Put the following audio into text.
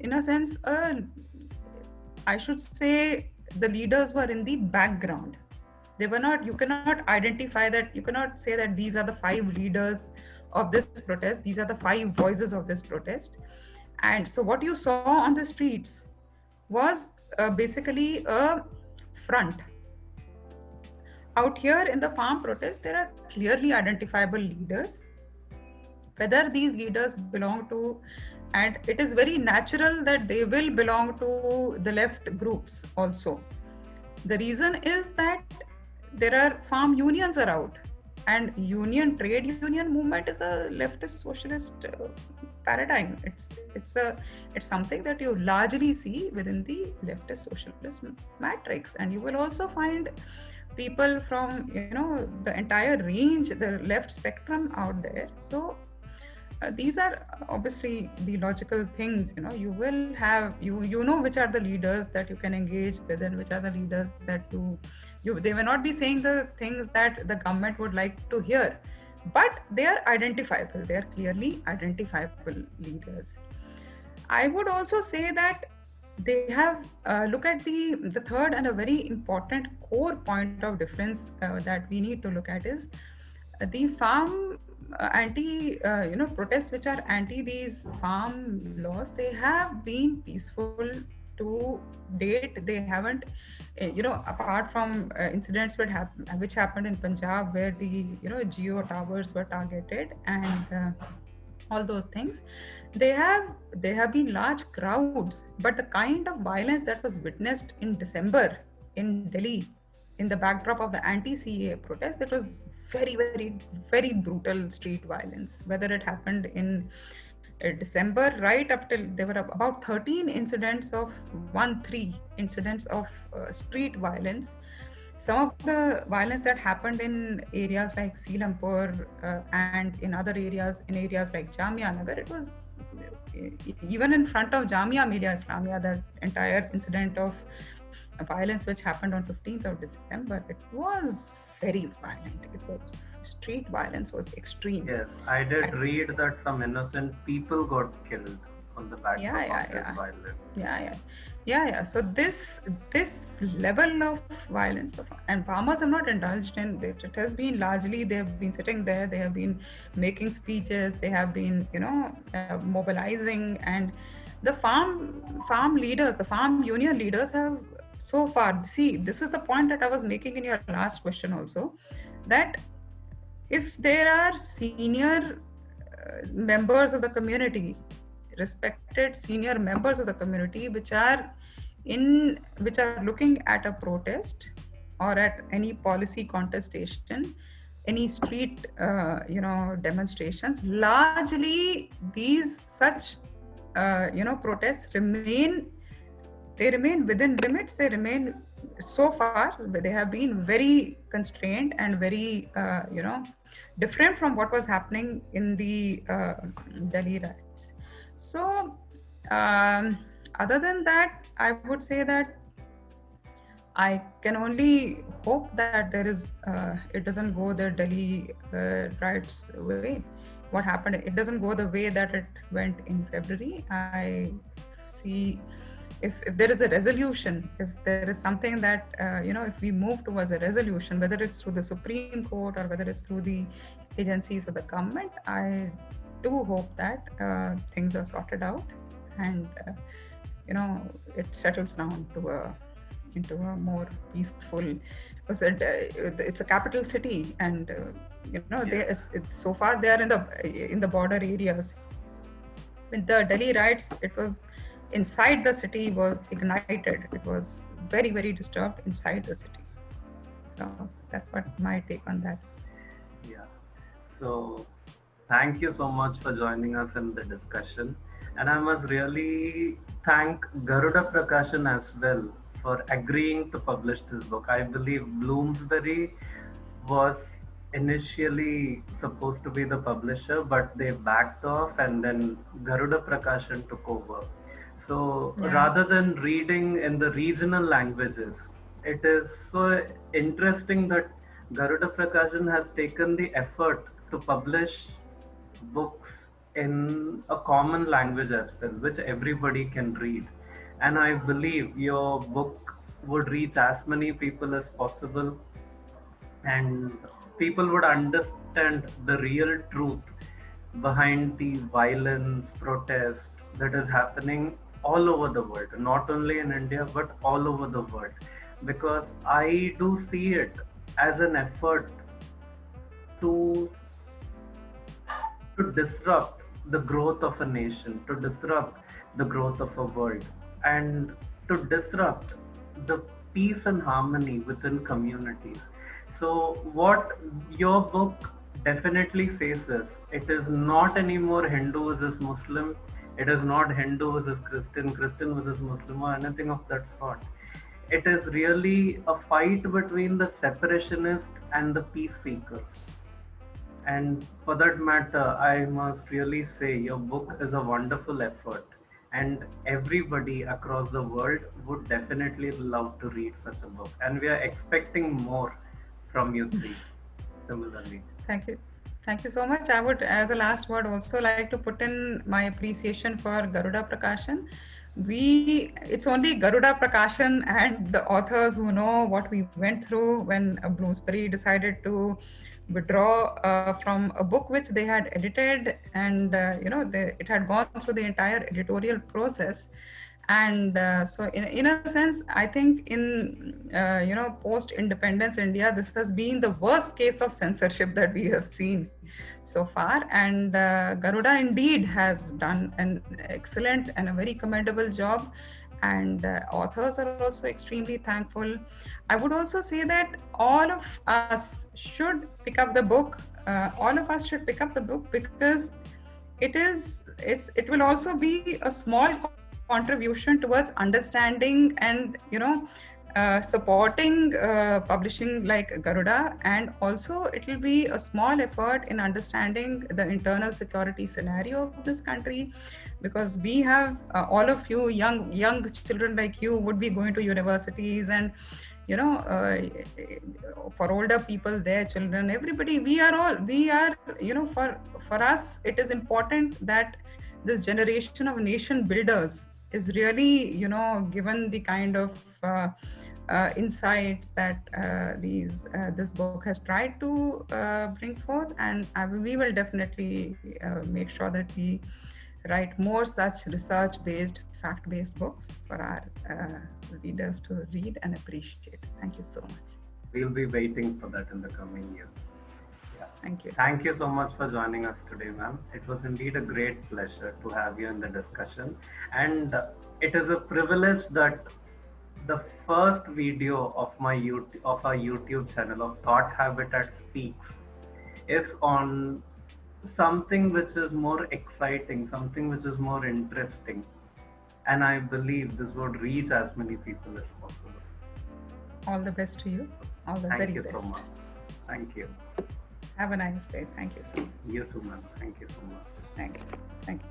in a sense, I should say the leaders were in the background. They were not, you cannot identify that, you cannot say that these are the five leaders of this protest, these are the five voices of this protest. And so what you saw on the streets was basically a front. Out here in the farm protest, there are clearly identifiable leaders. Whether these leaders belong to, and it is very natural that they will belong to the left groups also. The reason is that there are farm unions are out, and trade union movement is a leftist socialist paradigm. It's something that you largely see within the leftist socialist matrix, and you will also find people from the entire range, the left spectrum out there. So these are obviously the logical things. You will have, you know which are the leaders that you can engage with, and which are the leaders that you they may not be saying the things that the government would like to hear, but they are identifiable, they are clearly identifiable leaders. I would also say that they have look at the third and a very important core point of difference that we need to look at is the farm anti protests which are anti these farm laws. They have been peaceful to date. They haven't apart from incidents which happened in Punjab, where the geo towers were targeted, and all those things. They have been large crowds, but the kind of violence that was witnessed in December in Delhi, in the backdrop of the anti-CAA protest, that was very, very, very brutal street violence. Whether it happened in December, right up till there were about 13 incidents of 13 incidents of street violence. Some of the violence that happened in areas like Seelampur and in areas like Jamia Nagar, it was even in front of Jamia Millia Islamia, that entire incident of violence which happened on 15th of December, it was very violent. It was, street violence was extreme. Yes, I did read that some innocent people got killed on the backdrop of this violence. Yeah. So this level of violence, and farmers have not indulged in it. It has been largely, they have been sitting there, they have been making speeches, they have been mobilizing, and the farm leaders, the farm union leaders have so far, see, this is the point that I was making in your last question also, that if there are senior members of the community, respected senior members of the community, which are looking at a protest or at any policy contestation, any street demonstrations, largely these such protests remain within limits. They remain, so far they have been very constrained and very different from what was happening in the Delhi riots. So other than that, I would say that I can only hope that there is it doesn't go the Delhi riots way. What happened, it doesn't go the way that it went in February. I see, if there is a resolution, if there is something that if we move towards a resolution, whether it's through the Supreme Court or whether it's through the agencies of the government, I do hope that things are sorted out, and it settles down into a more peaceful, because it's a capital city, and so far they are in the border areas. With the Delhi riots, it was inside the city, was ignited. It was very, very disturbed inside the city. So that's what my take on that is. Yeah. So thank you so much for joining us in the discussion. And I must really thank Garuda Prakashan as well for agreeing to publish this book. I believe Bloomsbury was initially supposed to be the publisher, but they backed off, and then Garuda Prakashan took over. So rather than reading in the regional languages, it is so interesting that Garuda Prakashan has taken the effort to publish books in a common language as well, which everybody can read. And I believe your book would reach as many people as possible, and people would understand the real truth behind the violence, protest that is happening all over the world, not only in India, but all over the world. Because I do see it as an effort to disrupt the growth of a nation, to disrupt the growth of a world, and to disrupt the peace and harmony within communities. So, what your book definitely says is it is not anymore Hindu versus Muslim, it is not Hindu versus Christian, Christian versus Muslim, or anything of that sort. It is really a fight between the separationists and the peace seekers. And for that matter, I must really say your book is a wonderful effort, and everybody across the world would definitely love to read such a book. And we are expecting more from you three, similarly. Thank you. Thank you so much. I would, as a last word, also like to put in my appreciation for Garuda Prakashan. It's only Garuda Prakashan and the authors who know what we went through when Bloomsbury decided to withdraw from a book which they had edited, and it had gone through the entire editorial process. And so in a sense, I think in post independence India, this has been the worst case of censorship that we have seen so far. And Garuda indeed has done an excellent and a very commendable job, and authors are also extremely thankful. I would also say that all of us should pick up the book. All of us should pick up the book, because it will also be a small contribution towards understanding and supporting publishing like Garuda, and also it will be a small effort in understanding the internal security scenario of this country, because we have all of you young children like you would be going to universities, and for older people, their children, everybody, we are for us it is important that this generation of nation builders is really given the kind of insights that this book has tried to bring forth. And we will definitely make sure that we write more such research-based, fact-based books for our readers to read and appreciate. Thank you so much. We'll be waiting for that in the coming years. Yeah. Thank you. Thank you so much for joining us today, ma'am. It was indeed a great pleasure to have you in the discussion. And it is a privilege that the first video of our YouTube channel of Thought Habitat Speaks is on something which is more exciting, something which is more interesting. And I believe this would reach as many people as possible. All the best to you. All the very best. Thank you so much. Thank you. Have a nice day. Thank you so much. You too, ma'am. Thank you so much. Thank you. Thank you.